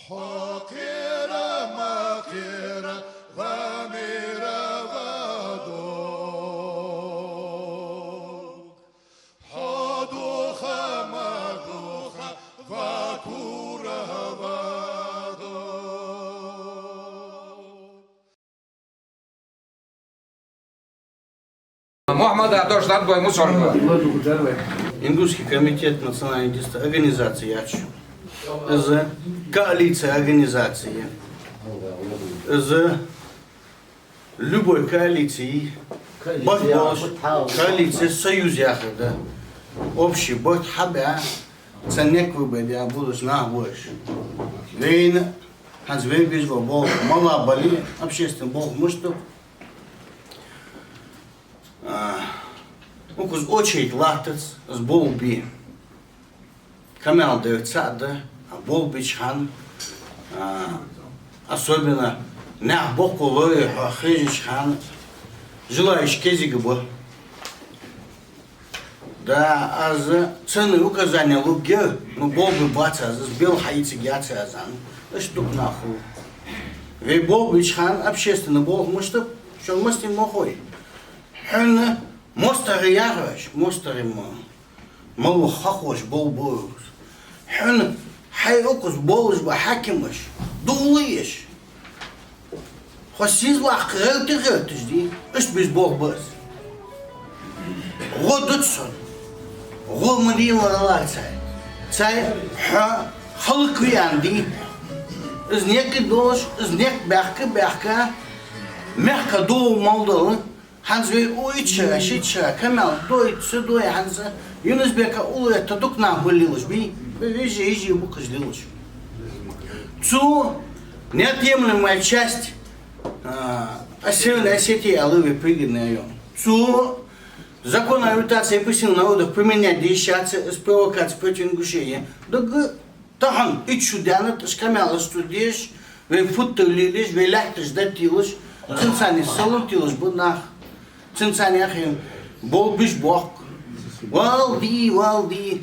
حقيرة مقيرة غامرة غدوك حدوخة مدوخة فاكورة غدوك. Мухаммад Адоштан бой мусорга. Ингушский комитет национальной организации ЯЧ, из коалиции организации, из любой коалиции, коалиции союз яхада, общий бот хабя, ценник выборя будешь на больше. Вейн, ханзвейбиш бол, мала бали, общественный бол, может Укус очередь латец с болби. Камел дает сада, а болбичхан, особенно на боку лои, хрежичхан, желаешь кезигба. Да, а за цены указания луги, ну болби баца, сбил хаицы гяцы азан, штук нахуй. Вей болбичхан общественный бол, может, что он мастер мохой. Мостары яраш, мостары малу хахош болбоюс. Хен хайокус болуш ба хакимаш, дулыш. Хосиз лах релтиш ди, иш без болбас. Родутсон, ромадила лацай. Цай халквян ди. Из неки дош, из нек бяхка, мягко дол малдалы. Ханзвей уйча, шитча, камел, дой, сюдой, ханза. Юнусбека улы, это тук нам вылилось, би, вижи, бука ждилось. Цу неотъемлемая часть Северной Осетии, Алывы, пригодный район. Цу закон о репутации присыл народов применять действия с провокацией против ингушения. Тахан, и чудяна, ты шкамяла студишь, вы футылились, вы ляхтешь, датилось, цинцани салутилось, буднах. Цинцаняхим, болбиш бок, валди,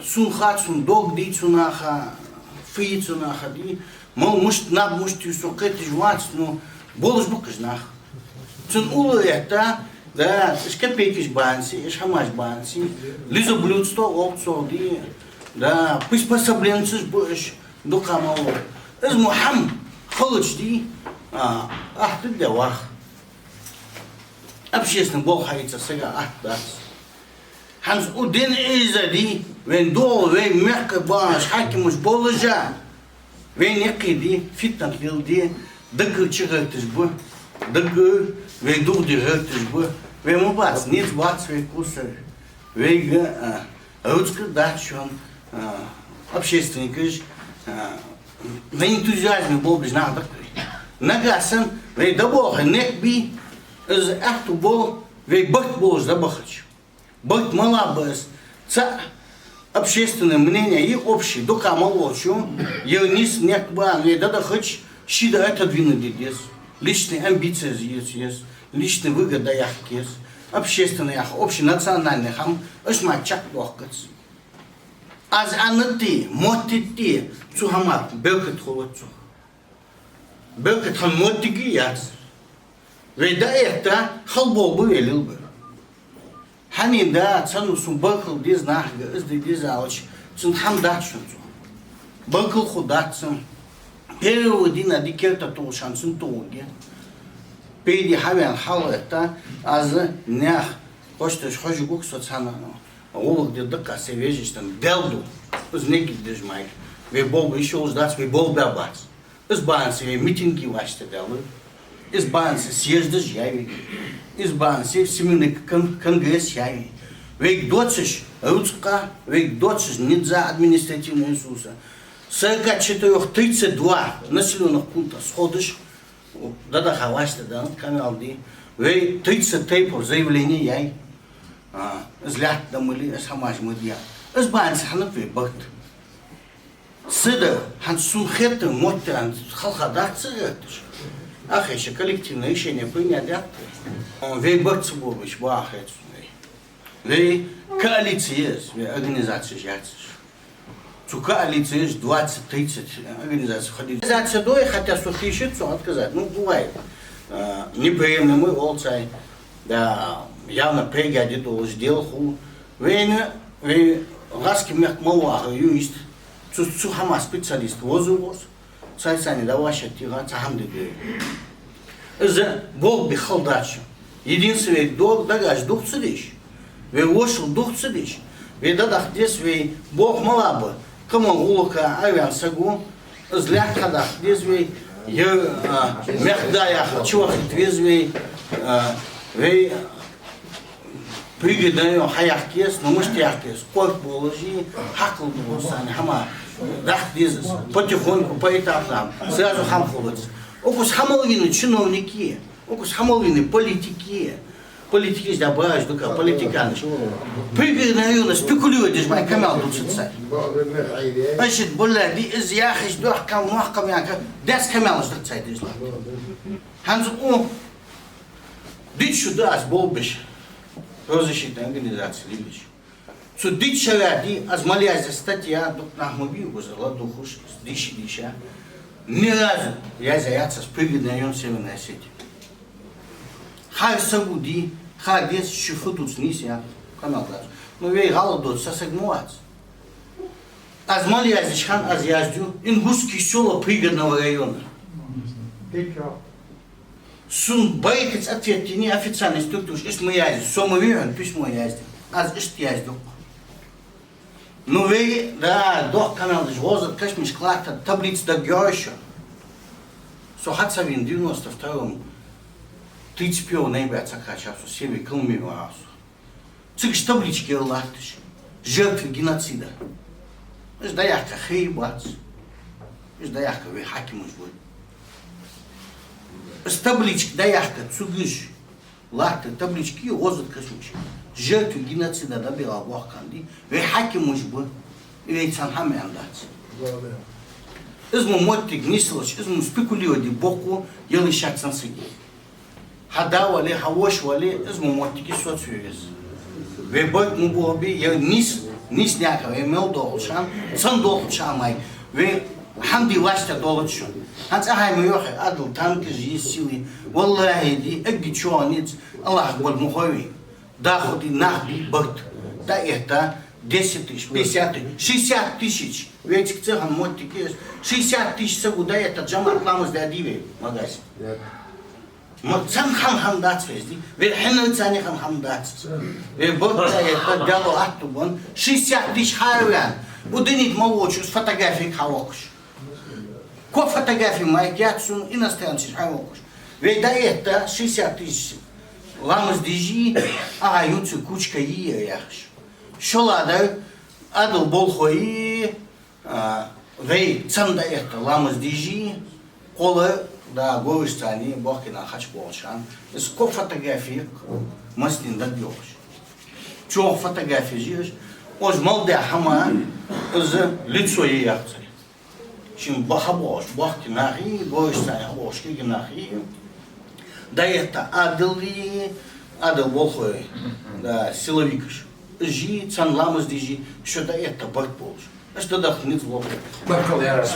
сунхат сундог ди цунаха, фи цунаха ди, мол мушт наб мушти сукети жвац, ну болш букажнах. Цун улы это, да, шкапекиш банси, шамаш банси, лизоблюдство опцов ди, да, приспособленциш буш, дукамало. Из мухам, холоч ди, ты девах. Общественный бол хаица сега ахтас. Ханс удин изади, вен дол, вен мягко баш, хакимуш боложа. Вен якиди, фитнат лилди, дыгы чигатиш бу, дыгы, вен дурди гатиш бу, вен мубац, ниц бац, вен кусар. Вен рудска дачон, общественник, на энтузиазме бол биш надакой. Нагасан, вен дабоха, некби, из ахту бол, вей бахт бол забахач. Бахт мала бас. Ца общественное мнение и общее, дока молочу, я низ некба, вей дада хач, щида отодвинуть здесь. Личные амбиции есть, личные выгода яхкес, общественные ях, общенациональные хам, ошма чак лохкац. Аз анати, мотити, цухамат, белкат холодцу. Белкат хан мотиги яц. Ведь до этого халбол бы велил бы. Хани да, цену сум бакл диз нахга, диз алч, цен хам датшун. Бакл худатцем. Переводи на дикерта то шансун тоге. Пейди хавян хал это, аз нях, хочешь хожу гук соцана. Олух де дака се вежиш там белду. Из неки дежмайк. Вей бол бы еще уздать, вей бол бабац. Из банси вей митинги ваште делают. Из банси съезда жяви, из банси семейный конгресс яви. Век доциш рудска, век доциш нельзя административного Иисуса. 44-32 населенных пунктов сходишь, да хавашта, да, канал ди. Век 33 по заявлению яй, злят дамыли, самаж мыдья. Из банси ханак век бахт. Сыда хан сунхеты мотян халхадак цыгатыш. Ах, еще коллективное решение принять, да? Вей бахтсы бобыч, бахает. Вей коалиция есть, вей организация жаться. коалиции 20-30 организаций входили. Организация ДОИ, хотя существует, отказать. Ну, бывает. Неприемлемый волцай. Да, явно пригоди то сделал ху. Вейна, ласки мех малуаха, юрист. Цухама специалист возу. Сайсани да ваша тира, цахамды говорит. За Бог би халдачу. Единственный долг дагаж дух цедиш. Вей вошел дух цедиш. Вей дадах дес вей Бог малаба. Кому улука авиан сагу. Злях кадах дес вей. Мехдаях чувахит вез вей. Вей пригодаю хаях кес, но мыштях кес. Корт положи, хакл сани хама. Дах дес. Потихоньку, поэтапно. Сразу хамховаться. Окус хамалвины чиновники. Окус хамалвины политики. Политики добавишь, только политиканы. Пригодаю, спекулируют, здесь моя камел тут сидит. Значит, бля, из яхиш, дохкам, махкам, яка. Дес камел сидит здесь. Ханз, дить сюда, с болбиш. Розыщитная организация, либич. Цу дить шаради, азмалязя статья, дук нахмуби, гузала духуш, дища. Ни разу я заяца с пригодою Северной Осетии. Хай сагуди, хай дес шифу тут снись, я канал даже. Ну вей галадот сосагмуац. Азмалязичхан азъяздю, ингусский села пригодного района. Сун байкец ответьте, не официальный структур, ишь мы яздим, сома верен, письмо яздим. Аз ишь яздим. Ну вей, да, дох канал деш возат, кашмиш клакта, таблица да гёрща. Сохатсавин 92-м, 31 ноября цакачавсу, север кылмиру арасу. Цыгш таблички лактыш, жертвы геноцида. Ишь даяхка хейбац, ишь даяхка вей хакимуш будет. С таблички даяхка цугыш, лакты таблички возат кашмиш. Жертвы геноцида добила вахканди, вей хакимуш будет, вей цанхами андац. Изму моттик нисылыш, изму спекулиоди боку, елышак сансыги. Хада вали, хавош вали, изму моттики соцвюрез. Вей бойк му боби, я нис няка, вей мел долчан, сан долчан май, вей хамди лашта долчан. Ханц ахай мюхе, адл танки жи силы, валлахи ди, эгги чуаниц, Аллах бол мухови. Да ходи нахби бот, да это 10 тысяч, 50 тысяч, 60 тысяч. Ведь к цехам моттики есть. 60 тысяч сагуда это джамат ламас да диве магазин. Мацан хам дац везди, ведь хенна цани хам дац. Ведь бот да это дало аттубон 60 тысяч хайвян. Уденит молочу с фотографией хавокш. Ко фотографии майкятсун иностранцы хавокш. Ведь да это 60 тысяч ламас дижи, а юцу кучка яхш. Шолада адл болхои вей цанда это ламас дижи, кола да горыстани бохкина хач болшан. Сколько фотографий маслин да делаешь. Чё фотографии жишь? Оз молда хама оз лицо яхцы. Чем бахабош бохкина ри горыстани бошки гнахи. Да это адл болхои да силовикаш. Жи, цан ламас дижи, что да это борт полж. А что да хниц в лоб. Баркал я раз.